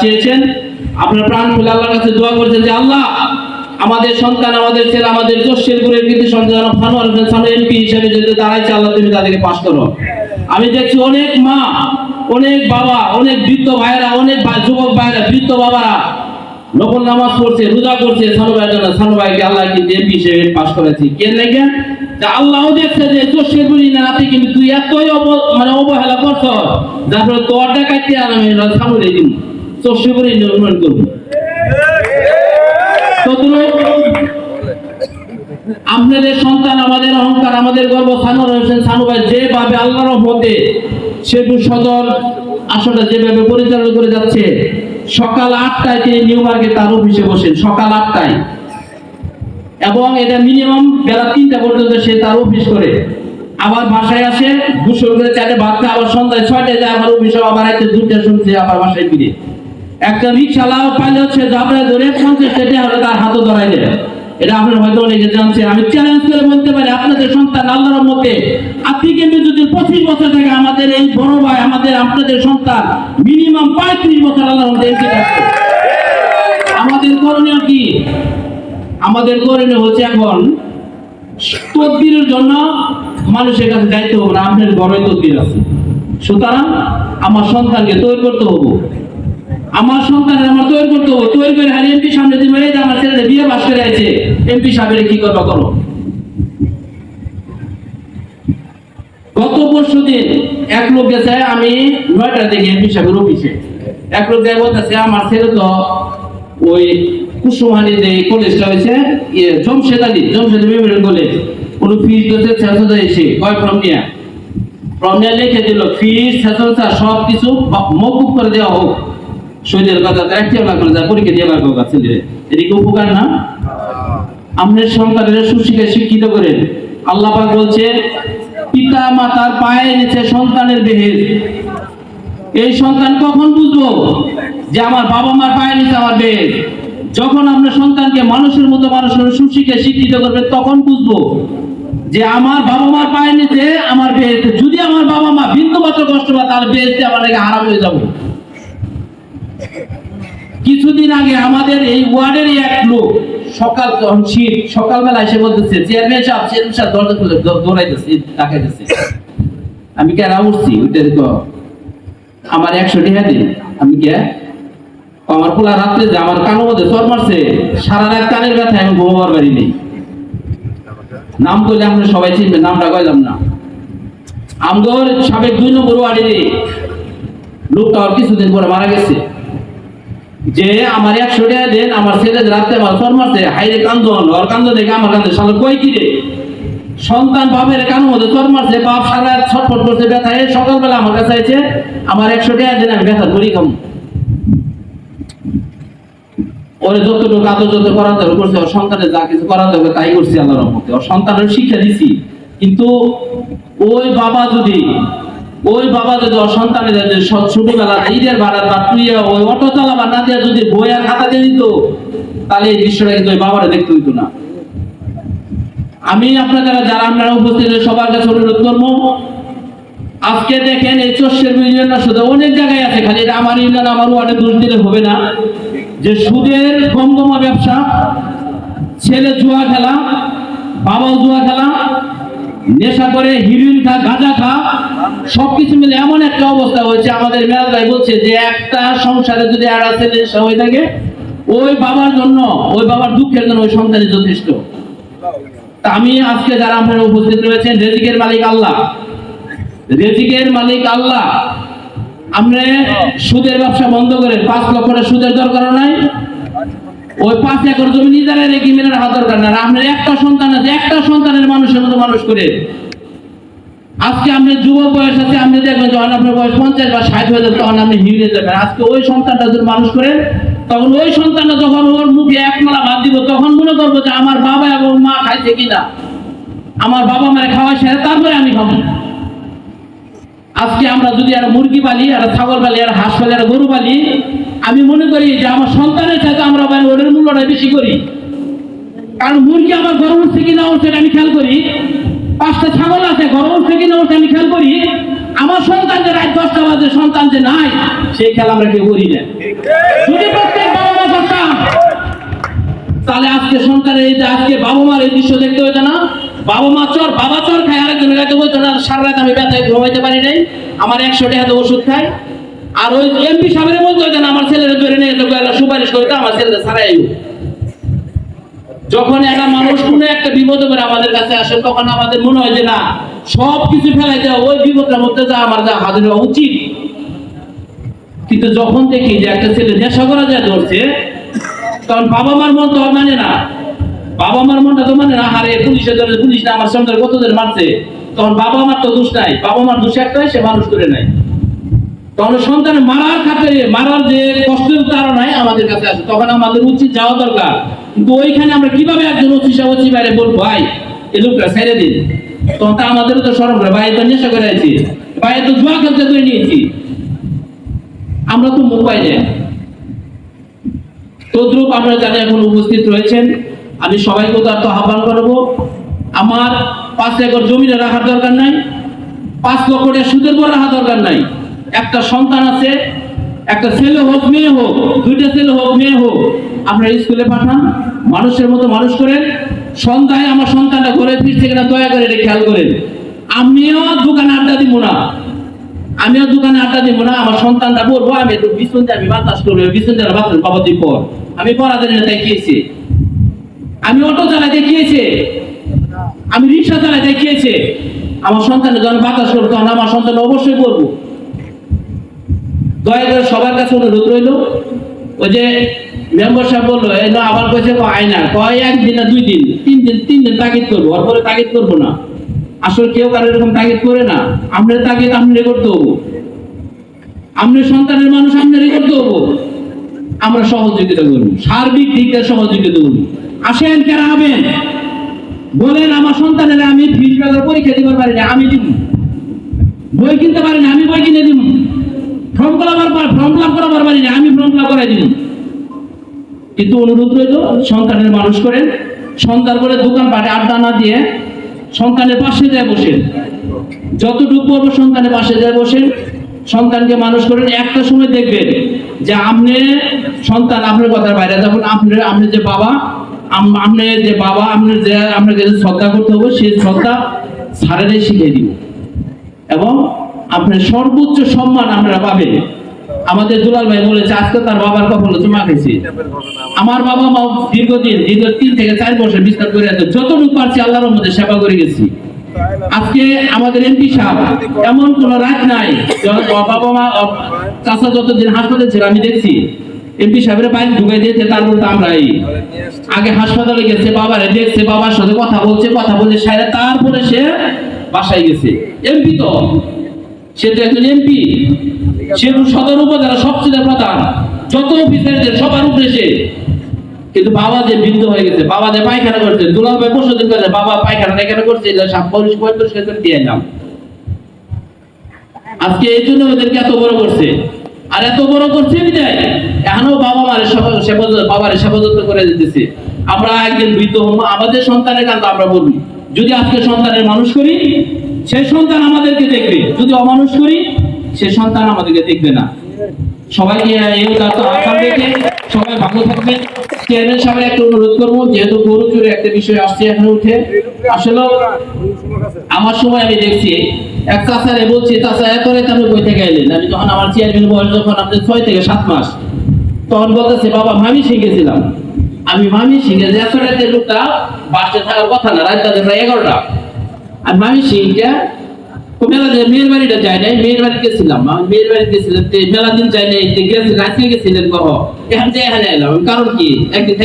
চেয়েছেন, আপনার প্রাণ খুলে আল্লাহর কাছে দোয়া করেছেন যে আল্লাহ আমাদের সন্তান, আমাদের ছেলে, আমাদের জোশেরপুরের কৃতি সন্তান ফানোয়ার হোসেন সানু এমপি হিসেবে যেতে দাঁড়াইছে, আল্লাহ তুমি তাদেরকে পাস করো। আমি দেখছি অনেক মা, অনেক বাবা, অনেক বৃদ্ধ ভাইয়েরা, অনেক যুবক ভাইয়েরা, বৃদ্ধ বাবারা নফল নামাজ পড়ছে, রোজা করছে সানু ভাইয়ের জন্য। সানু ভাইকে আল্লাহ কিন্তু এমপি হিসেবে পাস করেছে। কেন লেগে? যে আল্লাহ দেখছে যে জোশেরপুরি নাতি কিন্তু তুই এতই অবহেলা করছ, যার ফলে তোর ডাকাইতে আমি সানু রে দিন জোশেরপুরি উন্নয়ন করবো। আপনাদের সন্তান, আমাদের অহংকার, আমাদের গর্ব সানোয়ার হোসেন সানু ভাই যেভাবে আল্লাহর রহমতে শেরপুর সদর আসনটা যেভাবে পরিচালনা করে যাচ্ছে, সকাল 8টায় তিনি নিউ মার্কেট তার অফিসে বসেন, সকাল 8টায়, এবং এটা মিনিমাম বেলা 3টা পর্যন্ত সে তার অফিস করে, আবার বাসায় আসে, গোসল করে 4টে ভাত খায়, আবার সন্ধ্যায় 6টায় যায় আমার অফিসে, আবার রাতে 2টায় শুনছে আবার বাসায় ফিরে। একটা রিক্সাওয়ালা পাইলট সে জাবড়ায় ধরে 50 টাকা হলে তার হাতও ধরাই দেয়। এটা আপনারা হয়তো অনেকে জানছেন। আমি চ্যালেঞ্জ করে বলতে পারি আপনাদের সন্তান আল্লাহর মতে আপনি কিন্তু যদি 25 বছর থেকে আমাদের এই বড় ভাই, আমাদের আপনাদের সন্তান মিনিমাম 35 বছর আল্লাহর মতে এসে থাকবে। আমাদের করণীয় কি? আমাদের করণীয় হচ্ছে এখন তদবিরের জন্য মানুষের কাছে যাইতে হবে না, আপনার ঘরে তদবির আছে। সুতরাং আমার সন্তানকে তৈরি করতে হবে, আমার সন্তানের আমার তৈরি করতে হবে। তৈরি করে হারিয়ে এমপি সামনে দিবে, এই যে আমার ছেলেটা বিয়ে পাস করে আছে, এমপি সাহেবের কি করবা করো। গত পরশু দিন এক লোক গেছে, আমি 9টার দিকে এমপি সাহেবের অফিসে, এক লোক যাই বলতেছে আমার ছেলে তো ওই কুসুমহানি যে কলেজটা হয়েছে জমশেদ আলী মেমোরিয়াল কলেজ, কোনো ফিস দিতে ছেড়ে এসে কয় ফর্ম নিয়ে লিখে দিল ফিস ছেড়ে সব কিছু মকুব করে দেওয়া হোক, শহীদের কথা একটা করে যায় পরীক্ষা দিয়ে বার করবা ছেলে। এদিকে উপকার না? আমাদের সন্তানের সুশিক্ষায় শিক্ষিত করেন। আল্লাহ পাক বলছে পিতা মাতার পায়ের নিচে সন্তানের বেহেশত। এই সন্তান কখন বুঝবো যে আমার বাবা মার পায়ের নিচে আমার বেহেশত? যখন আপনার সন্তানকে মানুষের মতো মানুষের সুশিক্ষায় শিক্ষিত করবে তখন বুঝবো যে আমার বাবা মার পায়ের নিচে আমার বেহেশত। যদি আমার বাবা মা বিন্দু মাত্র কষ্ট পায় তাহলে বেহেশতে আমার নাকি হারাম হয়ে যাবে। কিছুদিন আগে আমাদের এই ওয়ার্ডেরই এক লোক সকালবেলা এসে বলতেছে চেয়ারম্যান সাহেব দরজা খুলে দৌড়াইতেছে, তাকাইতেছে। আমি কেন উঠছি তো আমার 100 টাকা দিন। আমি কে আমার পোলা রাত্রে যে আমার কানের মধ্যে চর মারছে, সারা রাত কানের ব্যথা, আমি ঘুমাবার বাড়ি নেই। নাম করলে আমরা সবাই চিনবে, নামটা কইলাম না। আমগর সাবেক 2 নম্বর ওয়ার্ডে লোকটা আর কিছুদিন পরে মারা গেছে। যে আমার 100 টাকা দেন, আমার ছেলে রাতে আমার চর মারছে, হাইরে কান্দন, ওর কান্দ দেখে আমার কান্দে সালে কই কি রে সন্তান বাপের কানের মধ্যে চর মারছে, বাপ সারা রাত ছটফট করছে ব্যথায়, সকালবেলা আমার কাছে আইছে আমার 100 টাকা দেন, আমি ব্যথা করি কম। ওরে যতটুকু আদর যত করাতে হবে করছে, ওর সন্তানের যা কিছু করাতে হবে তাই করছি আল্লাহর রহমতে। ওর সন্তানের শিক্ষা দিছি। কিন্তু ওই বাবা যদি ওর সন্তানের ছোটবেলা ঈদের ভাড়া বা তুই ওই অটো চালাবার না দিয়ে যদি বই আর খাতা দিয়ে দিত, তাহলে এই দৃশ্যটা কিন্তু ওই বাবারা দেখতে হইতো না। আমি আপনারা যারা আপনারা উপস্থিত সবার কাছে অনুরোধ করবো, আজকে দেখেন এই চোষের ইউনিয়ন শুধু অনেক জায়গায় আছে, খালি এটা আমার ইউনিয়ন আমার ওয়ার্ডে দোষ দিলে হবে না। যে সুদের কমদমা ব্যবসা, ছেলে জুয়া খেলা, বাবাও জুয়া খেলা, নেশা করে হিরোইন খা, গাঁজা খা, সবকিছু মিলে এমন একটা অবস্থা হয়েছে। আমাদের মেয়াদ ভাই বলছে যে একটা সংসারে যদি আর ছেলে হয়ে থাকে, ওই বাবার জন্য, ওই বাবার দুঃখের জন্য ওই সন্তানই যথেষ্ট। তা আমি আজকে যারা আপনারা উপস্থিত রয়েছেন, রিজিকের মালিক আল্লাহ, রিজিকের মালিক আল্লাহ। আমরা সুদের ব্যবসা বন্ধ করে 5 লক্ষ টাকা সুদের দরকার নাই, ওই 5 একর জমি নিজেরা রেখে মেনে রাখা দরকার না। আপনার একটা সন্তান আছে, একটা সন্তানের মানুষের মতো মানুষ করে। আজকে আপনি যুব বয়স আছে, আপনি দেখবেন যখন আপনার বয়স 50 বা 60 হয়ে যাবে তখন আপনি হিরে যাবেন। আজকে ওই সন্তানটা যদি মানুষ করেন, তখন ওই সন্তানটা যখন ওর মুখে 1 মালা ভাত দিব তখন মনে করবো যে আমার বাবা এবং মা খাইছে কিনা, আমার বাবা মারে খাওয়া সেরে তারপরে আমি খাবো। আজকে আমরা যদি আর মুরগি পালি, আর ছাগল পালি, আর হাঁস পালি, আর গরু পালি, আমি মনে করি যে আমার সন্তানের সাথে আমরা ওদের মূল্যটা বেশি করি। কারণ মুরগি আমার গরু উঠছে কিনা উঠছে আমি খেয়াল করি, 5টা ছাগল আছে, ঘরে উঠছে কিনা উঠে আমি খেয়াল করি। আমার সন্তান যে রাত 10টা বাজে সন্তান যে নাই, সেই খেলা আমরা কেউ করি না। যদি প্রত্যেক বাবা মা করতাম, তাহলে আজকে সন্তানের এই যে আজকে বাবা মার এই দৃশ্য দেখতে হইতো না। বাবা মা চর, বাবা চর খায়, আরেকজনের গাইতে বলতো না সারা রাত আমি ব্যথায় ঘুমাইতে পারি নাই, আমার 100 টাকা ওষুধ খায়। আর ওই এমপি সাহেবের বলতে হইতো না আমার ছেলেরা ধরে নিয়ে সুপারিশ করতো আমার ছেলেরা ছাড়াই। যখন একটা মানুষ কোনো একটা বিপদে পড়ে আমাদের কাছে আসে, তখন আমাদের মনে হয় যে না, সব কিছু ফেলাই দেওয়া, ওই বিপদের মধ্যে যা আমার যা হাজির হওয়া উচিত। কিন্তু যখন দেখি যে একটা ছেলে নেশা করা যায় ধরছে, তখন বাবা মার মন তো মানে না, বাবা মার মনটা তো মানে না, হারে পুলিশে ধরে, পুলিশ না আমার সন্তান কতদের মারছে, তখন বাবা মার তো দোষ নাই, বাবা মার দোষ একটাই, সে মানুষ করে নাই। তখন সন্তান মারার খাতিরে, মারার যে কষ্টের তাড়নায় আমাদের কাছে আসে, তখন আমাদের উচিত যাওয়া দরকার। কিন্তু ওইখানে আমরা কিভাবে একজন ওসি বাইরে বলবো ভাই এই লোকটা ছেড়ে দিন, তখন তো আমাদেরও তো শরম করে, ভাই তো নেশা করে আছি, ভাই তো জুয়া খেলতে করে নিয়েছি, আমরা তো মুখ পাই না। তদ্রুপ আপনারা যারা এখন উপস্থিত রয়েছেন, আমি সবাইকে তো আহ্বান করবো, আমার 5 একর জমিনে রাখার দরকার নাই, 5 লক্ষ টাকা সুদের পর রাখার দরকার নাই। একটা সন্তান আছে, একটা ছেলে হোক মেয়ে হোক, 2টা ছেলে হোক মেয়ে হোক, আপনারা স্কুলে পাঠান, মানুষের মতো মানুষ করেন। সন্ধ্যায় আমার সন্তানটা ঘরে ফিরছে কিনা দয়া করে এটা খেয়াল করেন। আমিও দোকানে আড্ডা দিব না, আমার সন্তানটা বলবো আমি একটু বিছুন দিয়ে আমি বাতাস করবো, বিছুন দিয়ে বাতাস বাবা তুই পর, আমি পড়াতে তাই খেয়েছি, আমি অটো চালাই দেখিয়েছে, আমি রিক্সা চালাই দেখিয়েছে। আমার সন্তানের যখন বাতাস করবো, তখন আমার সন্তান অবশ্যই বলবো। দয়া করে সবার কাছে অনুরোধ রইল, ওই যে মেম্বার সাহেব বললো আবার কয়েছে আয়না, কয় 1 দিন না 2 দিন 3 দিন তাগিদ করবো, ওর পরে তাগিদ করবো না। আসলে কেউ কারো এরকম তাগিদ করে না, আমরা তাগিদ আপনারই করতে হবো, আপনার সন্তানের মানুষ আপনারই করতে হবো। আমরা সহযোগিতা করবো, সার্বিক দিক দিয়ে সহযোগিতা করবো। আসেন, কেন হবেন বলেন, আমার সন্তানের আমি ফিস বাজার পরীক্ষা দিতে পারি না, আমি দিব। বই কিনতে পারি না, আমি বই কিনে দিব। ফর্ম ফিল আপ করাবার পারি না, আমি ফর্ম ফিল আপ করাই দিব। কিন্তু অনুরোধ রইল, সন্তানের মানুষ করেন, সন্তান করে দোকান পাটে আড্ডা না দিয়ে সন্তানের পাশে যায় বসেন, যতটুকু পর্ব সন্তানের পাশে যায় বসেন, সন্তানকে মানুষ করেন। একটা সময় দেখবেন যে আপনি সন্তান আপনার কথার বাইরে, যখন আপনি যে বাবা, আপনাকে যে শ্রদ্ধা করতে হবে, সেই শ্রদ্ধা ছাড়াই শিখিয়ে দিব, এবং আপনার সর্বোচ্চ সম্মান আপনারা পাবেন। আমাদের দুলাল ভাই বলেছে আজকে তার বাবার কপালে চুমা খেয়েছে। আমার বাবা মা দীর্ঘ 3 থেকে 4 বছর বিস্তার করে আছে, যতটুকু পারছি আল্লাহর রহমতে সেবা করে গেছি। আজকে আমাদের এমপি সাহেব, এমন কোন রাত নাই বাবা মা চাচা যতদিন হাসপাতালে ছিল আমি দেখছি এমপি সাহেবের বাইরে ঢুকাই দিয়েছে। তারপর তো আমরা আগে হাসপাতালে গেছে, বাবারে দেখছে, বাবার সাথে কথা বলছে সাইরা, তারপরে সে বাসায় গেছে। এমপি তো, সে তো একজন এমপি, সে সদর উপজেলা সবচেয়ে প্রধান, যত অফিসারদের সবার উপরে সে। কিন্তু বাবা যে বৃদ্ধ হয়ে গেছে, বাবা যে পায়খানা করছে, দুলাল ভাই পরশুদিন করে বাবা পায়খানা এখানে করছে, পরিষ্কার দিয়ে এলাম। আজকে এই জন্য ওদেরকে এত বড় করছে, আর এত বড় করছে বিদায় এখনো বাবার সেবা যত্ন করে দিতেছে। আমরা একদিন বৃদ্ধ হব, আমাদের সন্তানের কাছে আমরা বলবি, যদি আজকে সন্তানের মানুষ করি, সেই সন্তান আমাদেরকে দেখবে, যদি অমানুষ করি, সে সন্তান আমাদেরকে দেখবে না। সবাইকে আহ্বান রেখে সবাই ভালো থাকবেন। চেয়ারম্যান সাহেব একটা অনুরোধ করবো, যেহেতু গরু চুরি একটা বিষয় আসছে এখানে উঠে, আসলে আমার সময় আমি দেখছি এক চাচারে বলছি, চাচা এত রাতে আমি বই থেকে এলেন। আমি যখন আমার চেয়ারম্যান বয়স যখন আপনার 6 থেকে 7 মাস, তখন বলতেছে বাবা মামি শিখেছিলাম। আমি মামি শিখে যে এত রাতে লোকটা বাসে থাকার কথা না, রাত তাদের প্রায় 11টা। আর মামি শিখে মেলা মেয়ের বাড়িটা যায় নাই, মেয়ের বাড়ি গেছিলাম, মেয়ের বাড়ি গেছিলাম মেলা দিন যায় নাই, গেছিলেন কহ এখান থেকে এখানে এলাম, কারণ কি একদিন